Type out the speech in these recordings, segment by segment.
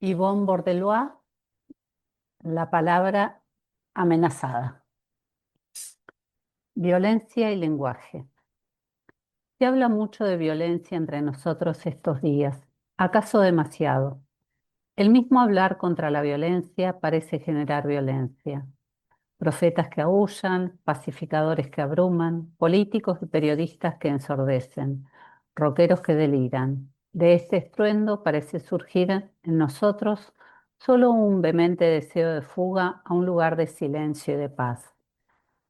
Yvonne Bordelois, la palabra amenazada. Violencia y lenguaje. Se habla mucho de violencia entre nosotros estos días, acaso demasiado. El mismo hablar contra la violencia parece generar violencia. Profetas que aúllan, pacificadores que abruman, políticos y periodistas que ensordecen, rockeros que deliran. De este estruendo parece surgir en nosotros solo un vehemente deseo de fuga a un lugar de silencio y de paz.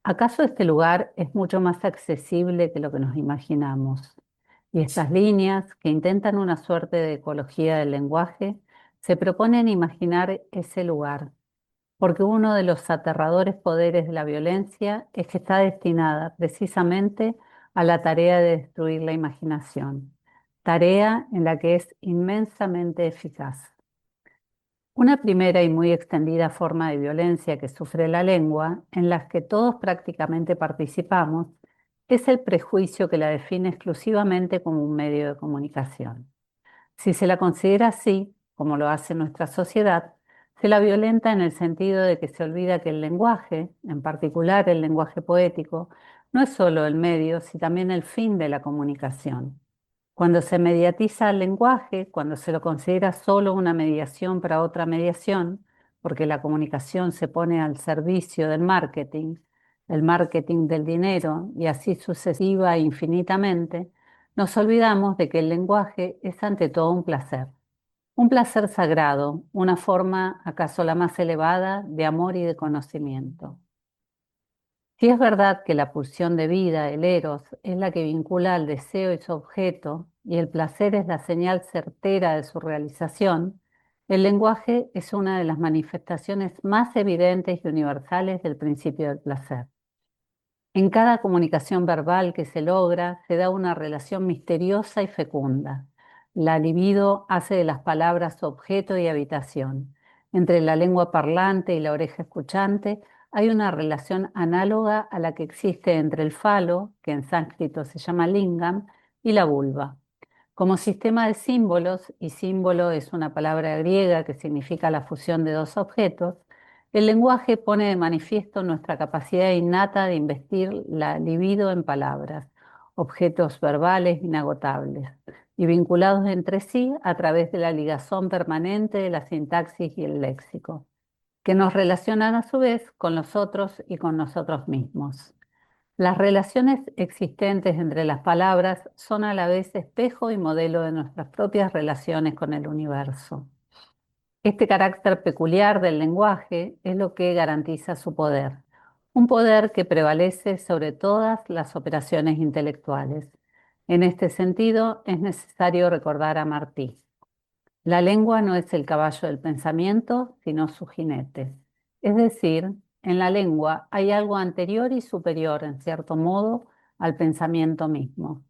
¿Acaso este lugar es mucho más accesible que lo que nos imaginamos? Y estas líneas, que intentan una suerte de ecología del lenguaje, se proponen imaginar ese lugar, porque uno de los aterradores poderes de la violencia es que está destinada precisamente a la tarea de destruir la imaginación, tarea en la que es inmensamente eficaz. Una primera y muy extendida forma de violencia que sufre la lengua, en la que todos prácticamente participamos, es el prejuicio que la define exclusivamente como un medio de comunicación. Si se la considera así, como lo hace nuestra sociedad, se la violenta en el sentido de que se olvida que el lenguaje, en particular el lenguaje poético, no es solo el medio, sino también el fin de la comunicación. Cuando se mediatiza el lenguaje, cuando se lo considera solo una mediación para otra mediación, porque la comunicación se pone al servicio del marketing, el marketing del dinero y así sucesiva e infinitamente, nos olvidamos de que el lenguaje es ante todo un placer sagrado, una forma acaso la más elevada de amor y de conocimiento. Si es verdad que la pulsión de vida, el eros, es la que vincula al deseo y su objeto, y el placer es la señal certera de su realización, el lenguaje es una de las manifestaciones más evidentes y universales del principio del placer. En cada comunicación verbal que se logra, se da una relación misteriosa y fecunda. La libido hace de las palabras objeto y habitación. Entre la lengua parlante y la oreja escuchante hay una relación análoga a la que existe entre el falo, que en sánscrito se llama lingam, y la vulva. Como sistema de símbolos, y símbolo es una palabra griega que significa la fusión de dos objetos, el lenguaje pone de manifiesto nuestra capacidad innata de investir la libido en palabras, objetos verbales inagotables y vinculados entre sí a través de la ligazón permanente de la sintaxis y el léxico, que nos relacionan a su vez con los otros y con nosotros mismos. Las relaciones existentes entre las palabras son a la vez espejo y modelo de nuestras propias relaciones con el universo. Este carácter peculiar del lenguaje es lo que garantiza su poder, un poder que prevalece sobre todas las operaciones intelectuales. En este sentido, es necesario recordar a Martí. La lengua no es el caballo del pensamiento, sino su jinete. Es decir, en la lengua hay algo anterior y superior, en cierto modo, al pensamiento mismo.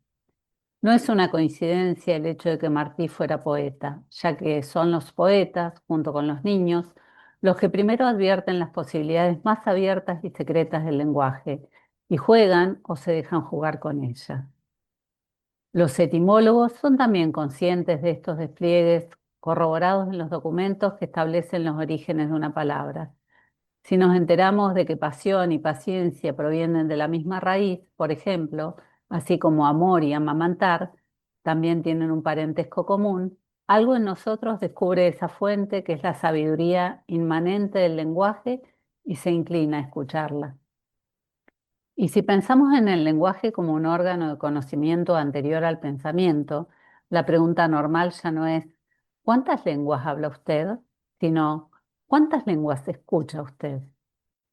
No es una coincidencia el hecho de que Martí fuera poeta, ya que son los poetas, junto con los niños, los que primero advierten las posibilidades más abiertas y secretas del lenguaje y juegan o se dejan jugar con ella. Los etimólogos son también conscientes de estos despliegues corroborados en los documentos que establecen los orígenes de una palabra. Si nos enteramos de que pasión y paciencia provienen de la misma raíz, por ejemplo, así como amor y amamantar también tienen un parentesco común, algo en nosotros descubre esa fuente que es la sabiduría inmanente del lenguaje y se inclina a escucharla. Y si pensamos en el lenguaje como un órgano de conocimiento anterior al pensamiento, la pregunta normal ya no es ¿cuántas lenguas habla usted?, sino ¿cuántas lenguas escucha usted?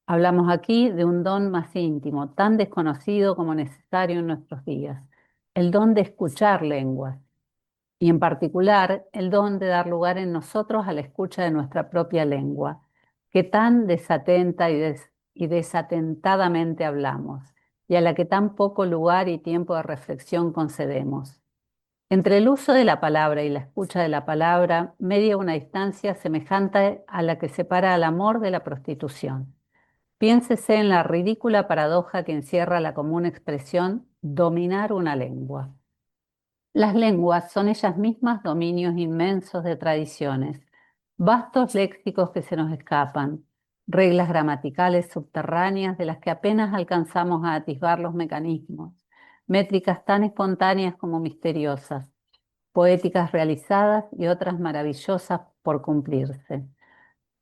Hablamos aquí de un don más íntimo, tan desconocido como necesario en nuestros días, el don de escuchar lenguas, y en particular el don de dar lugar en nosotros a la escucha de nuestra propia lengua, que tan desatenta y desatentadamente hablamos, y a la que tan poco lugar y tiempo de reflexión concedemos. Entre el uso de la palabra y la escucha de la palabra media una distancia semejante a la que separa al amor de la prostitución. Piénsese en la ridícula paradoja que encierra la común expresión dominar una lengua. Las lenguas son ellas mismas dominios inmensos de tradiciones, Vastos léxicos que se nos escapan, reglas gramaticales subterráneas de las que apenas alcanzamos a atisbar los mecanismos, métricas tan espontáneas como misteriosas, poéticas realizadas y otras maravillosas por cumplirse.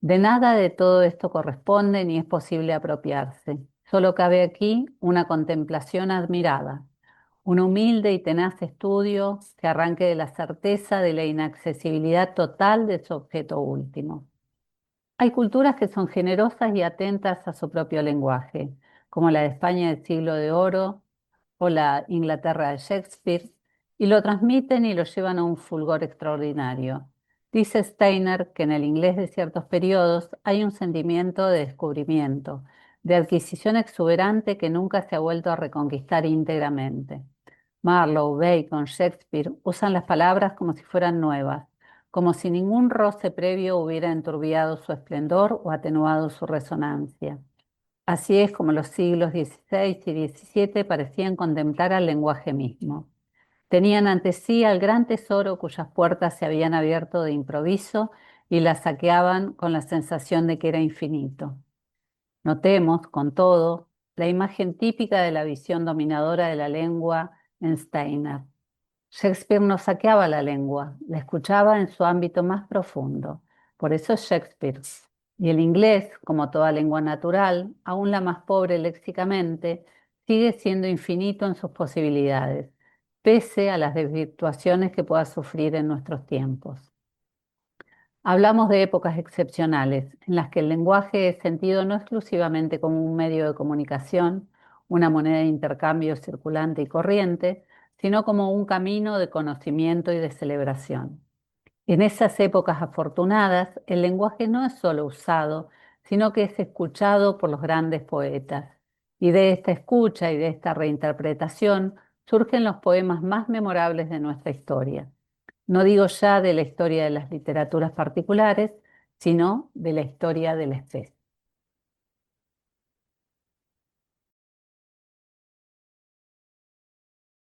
De nada de todo esto corresponde ni es posible apropiarse. Solo cabe aquí una contemplación admirada, un humilde y tenaz estudio que arranque de la certeza de la inaccesibilidad total de su objeto último. Hay culturas que son generosas y atentas a su propio lenguaje, como la de España del siglo de oro o la Inglaterra de Shakespeare, y lo transmiten y lo llevan a un fulgor extraordinario. Dice Steiner que en el inglés de ciertos periodos hay un sentimiento de descubrimiento, de adquisición exuberante que nunca se ha vuelto a reconquistar íntegramente. Marlowe, Bacon, Shakespeare usan las palabras como si fueran nuevas, como si ningún roce previo hubiera enturbiado su esplendor o atenuado su resonancia. Así es como los siglos XVI y XVII parecían contemplar al lenguaje mismo. Tenían ante sí al gran tesoro cuyas puertas se habían abierto de improviso y la saqueaban con la sensación de que era infinito. Notemos, con todo, la imagen típica de la visión dominadora de la lengua en Steiner. Shakespeare no saqueaba la lengua, la escuchaba en su ámbito más profundo. Por eso es Shakespeare. Y el inglés, como toda lengua natural, aún la más pobre léxicamente, sigue siendo infinito en sus posibilidades, pese a las desvirtuaciones que pueda sufrir en nuestros tiempos. Hablamos de épocas excepcionales, en las que el lenguaje es sentido no exclusivamente como un medio de comunicación, una moneda de intercambio circulante y corriente, sino como un camino de conocimiento y de celebración. En esas épocas afortunadas, el lenguaje no es solo usado, sino que es escuchado por los grandes poetas. Y de esta escucha y de esta reinterpretación surgen los poemas más memorables de nuestra historia. No digo ya de la historia de las literaturas particulares, sino de la historia de la especie.